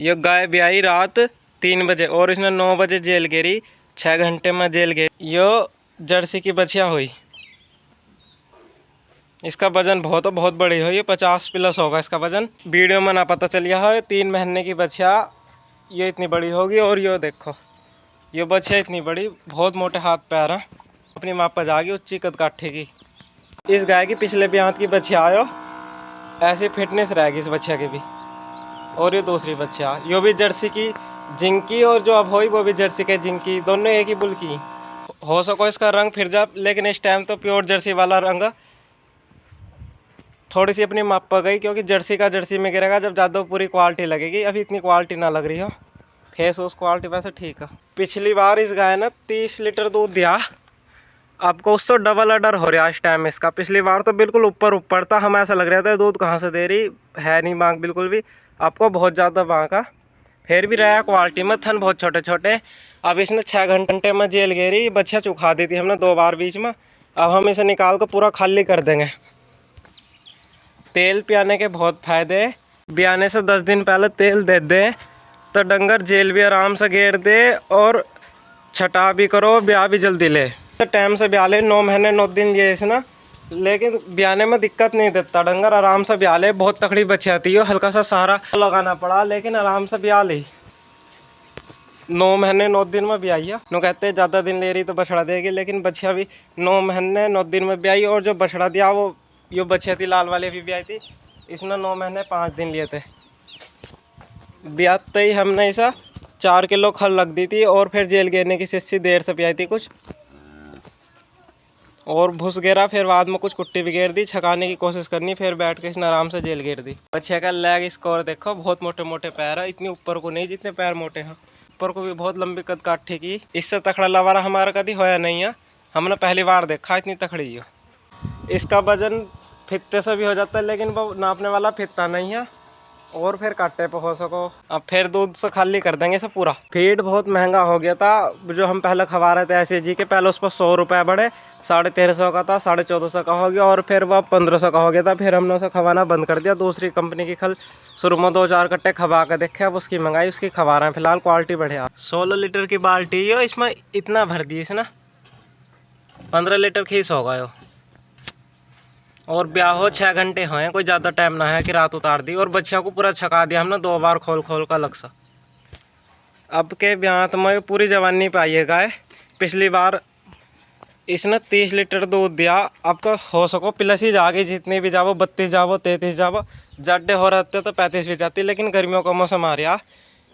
ये गाय ब्याई रात 3 बजे और इसने 9 बजे जेल गेरी, 6 घंटे में जेल गेरी। यो जर्सी की बछिया हुई। इसका वजन बहुत बड़ी हो, ये 50 प्लस होगा इसका वजन। वीडियो में ना पता चलिया है 3 महीने की बछिया ये इतनी बड़ी होगी। और यो देखो ये बछिया इतनी बड़ी, बहुत मोटे हाथ पैर हैं, अपनी माप पर जागी उच्ची कद काठे की। इस गाय की पिछले ब्यात की बछिया आयो, ऐसी फिटनेस रहेगी इस बछिया की भी। और ये दूसरी बच्चा यो भी जर्सी की जिंकी, और जो अब हुई वो भी जर्सी के जिंकी, दोनों एक ही बुल की। हो सको इसका रंग फिर जा, लेकिन इस टाइम तो प्योर जर्सी वाला रंग। थोड़ी सी अपनी माप पर गई क्योंकि जर्सी का जर्सी में गिरेगा जब ज़्यादा पूरी क्वालिटी लगेगी। अभी इतनी क्वालिटी ना लग रही हो, फेस उस क्वालिटी वैसे ठीक है। पिछली बार इस गाय ने 30 लीटर दूध दिया, आपको उससे डबल ऑर्डर हो रहा है इस टाइम इसका। पिछली बार तो बिल्कुल ऊपर था, हमें ऐसा लग रहा था दूध कहाँ से दे रही है, नहीं मांग बिल्कुल भी। आपको बहुत ज़्यादा मांगा, फिर भी रहा क्वालिटी में, थन बहुत छोटे छोटे। अब इसने 6 घंटे में जेल गेरी, बच्चा चुखा दी थी हमने 2 बार बीच में। अब हम इसे निकाल कर पूरा खाली कर देंगे। तेल पियाने के बहुत फायदे, ब्याने से 10 दिन पहले तेल दे दें तो डंगर जेल भी आराम से घेर दे, और छटा भी करो, ब्याह भी जल्दी ले। तो टाइम से ब्याह ले, 9 महीने 9 दिन ये इसना, लेकिन ब्याने में दिक्कत नहीं देता, डंगर आराम से ब्याह ले। बहुत तकड़ी बच्ची आती है, हल्का सा सहारा लगाना पड़ा, लेकिन आराम से ब्याह ली। 9 महीने 9 दिन में ब्याही। नो कहते हैं ज़्यादा दिन ले रही तो बछड़ा देगी, लेकिन बच्चिया भी 9 महीने 9 दिन में ब्याही। और जो बछड़ा दिया वो यो बच्चिया थी लाल वाली भी ब्याही थी, इसने 9 महीने 5 दिन लिए थे। ब्याहते ही हमने ऐसा 4 किलो खल लग दी थी, और फिर जेल गिरने की शिष्य देर से पियाई थी कुछ, और भूस गिरा। फिर बाद में कुछ कुट्टी भी गिर दी, छकाने की कोशिश करनी, फिर बैठ के इसने आराम से जेल गिर दी। बच्चे का लेग स्कोर देखो, बहुत मोटे मोटे पैर है, इतनी ऊपर को नहीं जितने पैर मोटे हैं, ऊपर को भी बहुत लंबी कद काठी की। इससे तखड़ा लवारा हमारा कभी होया नहीं है, हमने पहली बार देखा इतनी तखड़ी है। इसका वजन फित्ते से भी हो जाता है, लेकिन वो नापने वाला फित्ता नहीं है, और फिर काटे पे हो सको। अब फिर दूध से खाली कर देंगे इसे पूरा। फीड बहुत महंगा हो गया था, जो हम पहले खवा रहे थे ऐसे जी के, पहले उस पर 100 रुपये बढ़े, 1350 का था, 1450 का हो गया, और फिर वह 1500 का हो गया था। फिर हमने उसे खवाना बंद कर दिया। दूसरी कंपनी की खल शुरू में 2-4 कट्टे खवा कर देखे, अब उसकी मंगाई, उसकी खवा रहे हैं फिलहाल, क्वालिटी बढ़िया। 16 लीटर की बाल्टी है, इसमें इतना भर दी इसने, 15 लीटर खीस होगा यो। और ब्याह हो 6 घंटे हुए, कोई ज़्यादा टाइम ना है कि रात उतार दी। और बच्चियों को पूरा छका दिया हमने 2 बार खोल का अलग सा। अब के ब्याह में पूरी जवानी पाई है गाय। पिछली बार इसने 30 लीटर दूध दिया, अब तो हो सको प्लस ही जाएगी, जितनी भी जावो 32 जावो 33 जावो, जाडे हो रहते तो 35 भी जाती, लेकिन गर्मियों का मौसम आ रहा,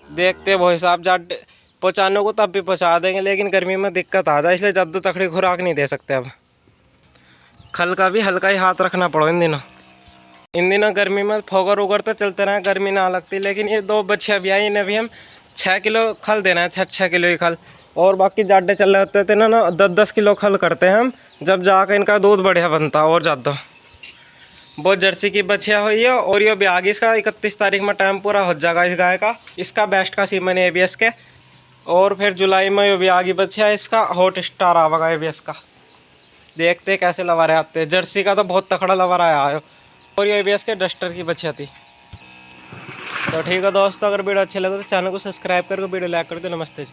देखते वो हिसाब जाडे पहुँचाने को तब भी पहुँचा देंगे, लेकिन गर्मी में दिक्कत आ जाए, इसलिए ज़्यादा तकड़ी खुराक नहीं दे सकते। अब खल का भी हल्का ही हाथ रखना पड़ो इन दिनों गर्मी में फोगर उगर तो चलते रहे, गर्मी ना लगती। लेकिन ये 2 बच्चियाँ भी आई, इन्हें भी हम 6 किलो खल देना है, 6 किलो ही खल। और बाकी जाडे चल रहे होते थे ना 10-10 किलो खल करते हैं हम, जब जाकर इनका दूध बढ़िया बनता और ज़्यादा। बहुत जर्सी की बच्चियाँ हुई है, और ये भी आगे इसका 31 तारीख में टाइम पूरा हो जाएगा इस गाय का। इसका बेस्ट का सीमन है ABS के, और फिर जुलाई में ये भी आगे बच्चिया इसका हॉट स्टार आवेगा ABS का। देखते कैसे लवारे आते हैं। जर्सी का तो बहुत तकड़ा लवारा आया, और ये ABS के डस्टर की बच्चियाँ थी। तो ठीक है दोस्तों, अगर वीडियो अच्छी लगे तो चैनल को सब्सक्राइब करके वीडियो लाइक कर दो। नमस्ते।